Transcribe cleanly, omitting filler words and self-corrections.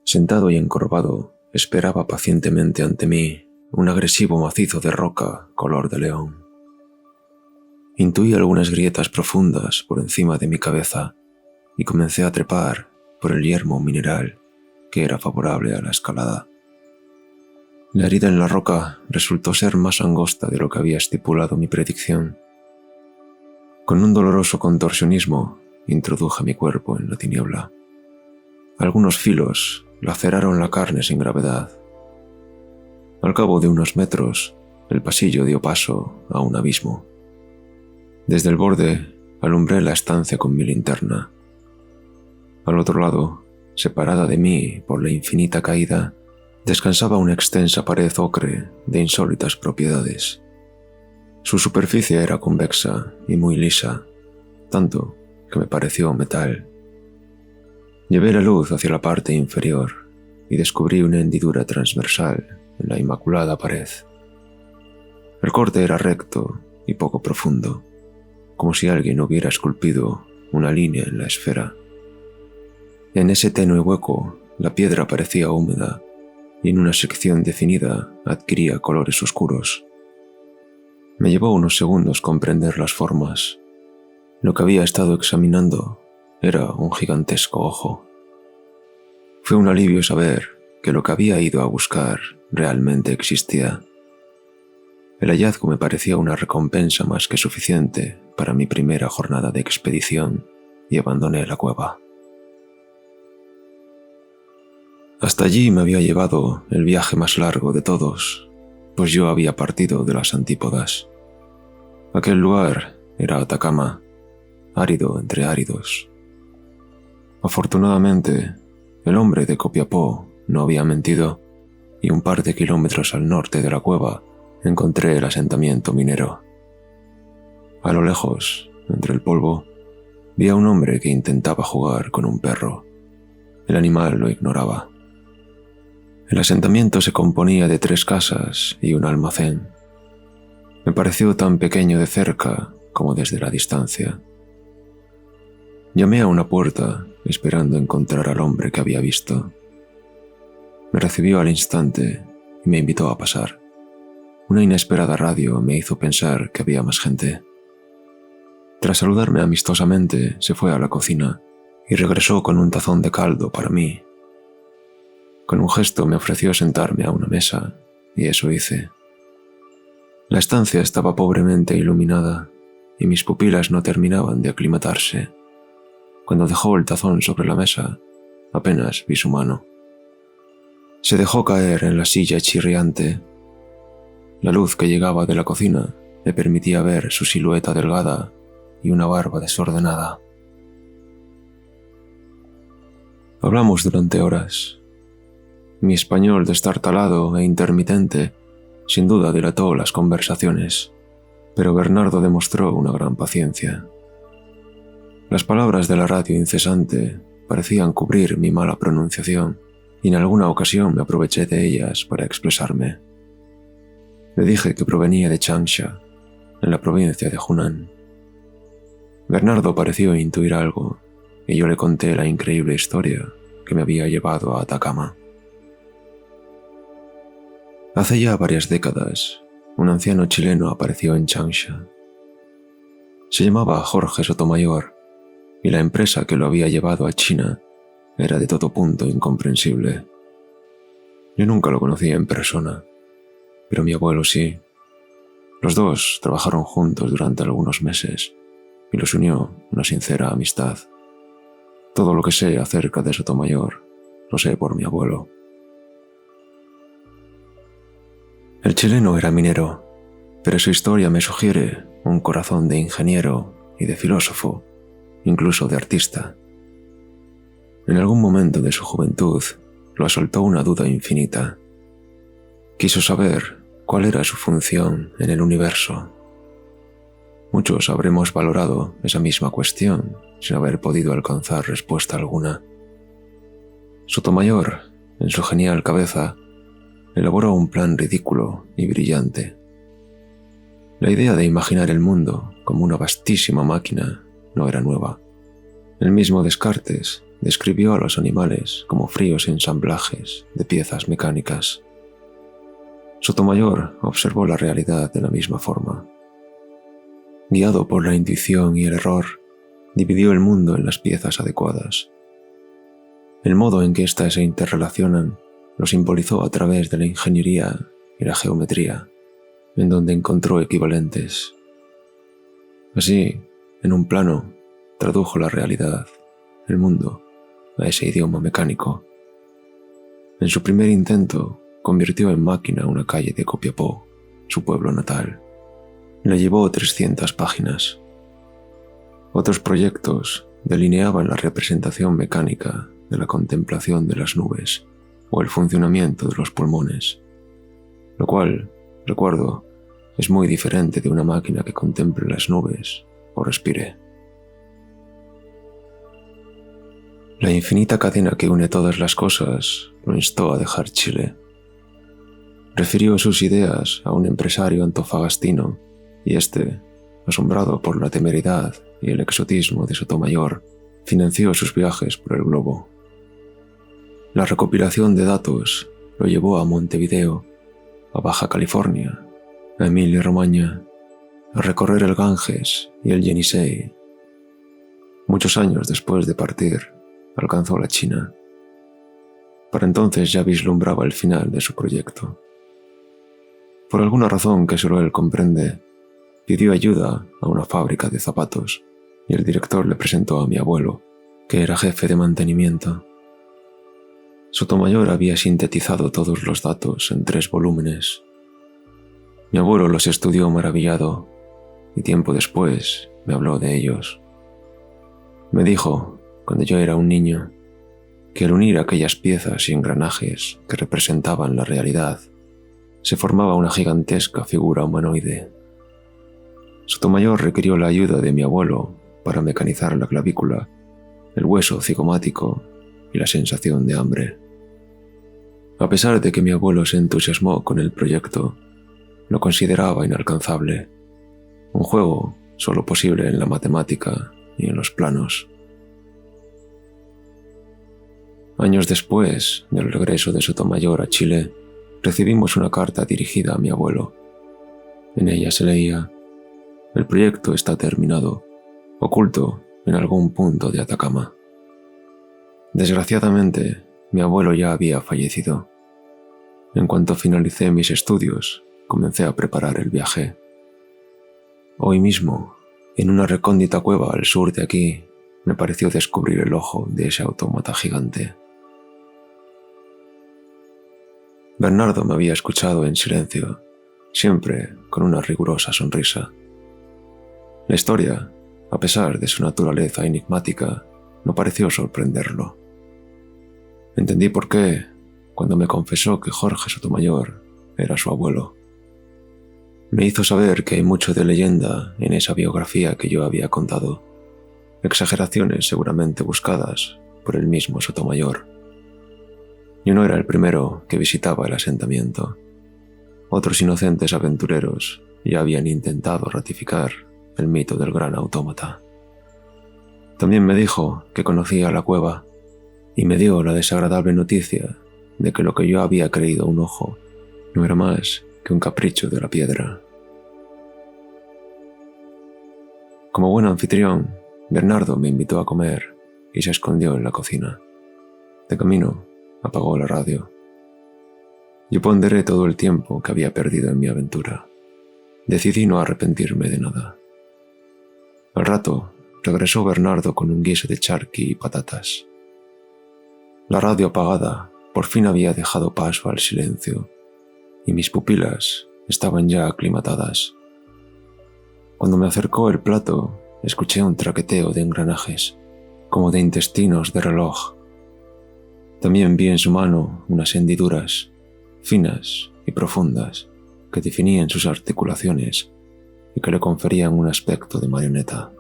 Sentado y encorvado, esperaba pacientemente ante mí un agresivo macizo de roca color de león. Intuí algunas grietas profundas por encima de mi cabeza y comencé a trepar por el yermo mineral que era favorable a la escalada. La herida en la roca resultó ser más angosta de lo que había estipulado mi predicción. Con un doloroso contorsionismo introduje mi cuerpo en la tiniebla. Algunos filos laceraron la carne sin gravedad. Al cabo de unos metros, el pasillo dio paso a un abismo. Desde el borde alumbré la estancia con mi linterna. Al otro lado, separada de mí por la infinita caída, descansaba una extensa pared ocre de insólitas propiedades. Su superficie era convexa y muy lisa, tanto que me pareció metal. Llevé la luz hacia la parte inferior y descubrí una hendidura transversal en la inmaculada pared. El corte era recto y poco profundo, como si alguien hubiera esculpido una línea en la esfera. En ese tenue hueco, la piedra parecía húmeda y en una sección definida adquiría colores oscuros. Me llevó unos segundos comprender las formas. Lo que había estado examinando era un gigantesco ojo. Fue un alivio saber que lo que había ido a buscar realmente existía. El hallazgo me parecía una recompensa más que suficiente para mi primera jornada de expedición y abandoné la cueva. Hasta allí me había llevado el viaje más largo de todos, pues yo había partido de las antípodas. Aquel lugar era Atacama, árido entre áridos. Afortunadamente, el hombre de Copiapó no había mentido y un par de kilómetros al norte de la cueva encontré el asentamiento minero. A lo lejos, entre el polvo, vi a un hombre que intentaba jugar con un perro. El animal lo ignoraba. El asentamiento se componía de 3 casas y un almacén. Me pareció tan pequeño de cerca como desde la distancia. Llamé a una puerta esperando encontrar al hombre que había visto. Me recibió al instante y me invitó a pasar. Una inesperada radio me hizo pensar que había más gente. Tras saludarme amistosamente, se fue a la cocina y regresó con un tazón de caldo para mí. Con un gesto me ofreció sentarme a una mesa, y eso hice. La estancia estaba pobremente iluminada, y mis pupilas no terminaban de aclimatarse. Cuando dejó el tazón sobre la mesa, apenas vi su mano. Se dejó caer en la silla chirriante. La luz que llegaba de la cocina me permitía ver su silueta delgada y una barba desordenada. Hablamos durante horas. Mi español destartalado e intermitente sin duda dilató las conversaciones, pero Bernardo demostró una gran paciencia. Las palabras de la radio incesante parecían cubrir mi mala pronunciación y en alguna ocasión me aproveché de ellas para expresarme. Le dije que provenía de Changsha, en la provincia de Hunan. Bernardo pareció intuir algo y yo le conté la increíble historia que me había llevado a Atacama. Hace ya varias décadas, un anciano chileno apareció en Changsha. Se llamaba Jorge Sotomayor y la empresa que lo había llevado a China era de todo punto incomprensible. Yo nunca lo conocía en persona, pero mi abuelo sí. Los dos trabajaron juntos durante algunos meses y los unió una sincera amistad. Todo lo que sé acerca de Sotomayor lo sé por mi abuelo. El chileno era minero, pero su historia me sugiere un corazón de ingeniero y de filósofo, incluso de artista. En algún momento de su juventud lo asaltó una duda infinita. Quiso saber cuál era su función en el universo. Muchos habremos valorado esa misma cuestión sin haber podido alcanzar respuesta alguna. Sotomayor, en su genial cabeza, elaboró un plan ridículo y brillante. La idea de imaginar el mundo como una vastísima máquina no era nueva. El mismo Descartes describió a los animales como fríos ensamblajes de piezas mecánicas. Sotomayor observó la realidad de la misma forma. Guiado por la intuición y el error, dividió el mundo en las piezas adecuadas. El modo en que éstas se interrelacionan lo simbolizó a través de la ingeniería y la geometría, en donde encontró equivalentes. Así, en un plano, tradujo la realidad, el mundo, a ese idioma mecánico. En su primer intento, convirtió en máquina una calle de Copiapó, su pueblo natal. Le llevó 300 páginas. Otros proyectos delineaban la representación mecánica de la contemplación de las nubes o el funcionamiento de los pulmones, lo cual, recuerdo, es muy diferente de una máquina que contemple las nubes o respire. La infinita cadena que une todas las cosas lo instó a dejar Chile. Refirió sus ideas a un empresario antofagastino y éste, asombrado por la temeridad y el exotismo de Sotomayor, financió sus viajes por el globo. La recopilación de datos lo llevó a Montevideo, a Baja California, a Emilia-Romagna, a recorrer el Ganges y el Yenisei. Muchos años después de partir, alcanzó la China. Para entonces ya vislumbraba el final de su proyecto. Por alguna razón que solo él comprende, pidió ayuda a una fábrica de zapatos y el director le presentó a mi abuelo, que era jefe de mantenimiento. Sotomayor había sintetizado todos los datos en 3 volúmenes. Mi abuelo los estudió maravillado y tiempo después me habló de ellos. Me dijo, cuando yo era un niño, que al unir aquellas piezas y engranajes que representaban la realidad, se formaba una gigantesca figura humanoide. Sotomayor requirió la ayuda de mi abuelo para mecanizar la clavícula, el hueso cigomático y la sensación de hambre. A pesar de que mi abuelo se entusiasmó con el proyecto, lo consideraba inalcanzable, un juego solo posible en la matemática y en los planos. Años después del regreso de Sotomayor a Chile, recibimos una carta dirigida a mi abuelo. En ella se leía: «El proyecto está terminado, oculto en algún punto de Atacama». Desgraciadamente, mi abuelo ya había fallecido. En cuanto finalicé mis estudios, comencé a preparar el viaje. Hoy mismo, en una recóndita cueva al sur de aquí, me pareció descubrir el ojo de ese autómata gigante. Bernardo me había escuchado en silencio, siempre con una rigurosa sonrisa. La historia, a pesar de su naturaleza enigmática, no pareció sorprenderlo. Entendí por qué cuando me confesó que Jorge Sotomayor era su abuelo. Me hizo saber que hay mucho de leyenda en esa biografía que yo había contado, exageraciones seguramente buscadas por el mismo Sotomayor. Yo no era el primero que visitaba el asentamiento. Otros inocentes aventureros ya habían intentado ratificar el mito del gran autómata. También me dijo que conocía la cueva y me dio la desagradable noticia de que lo que yo había creído un ojo no era más que un capricho de la piedra. Como buen anfitrión, Bernardo me invitó a comer y se escondió en la cocina. De camino, apagó la radio. Yo ponderé todo el tiempo que había perdido en mi aventura. Decidí no arrepentirme de nada. Al rato, regresó Bernardo con un guiso de charqui y patatas. La radio apagada por fin había dejado paso al silencio, y mis pupilas estaban ya aclimatadas. Cuando me acercó el plato, escuché un traqueteo de engranajes, como de intestinos de reloj. También vi en su mano unas hendiduras, finas y profundas, que definían sus articulaciones y que le conferían un aspecto de marioneta.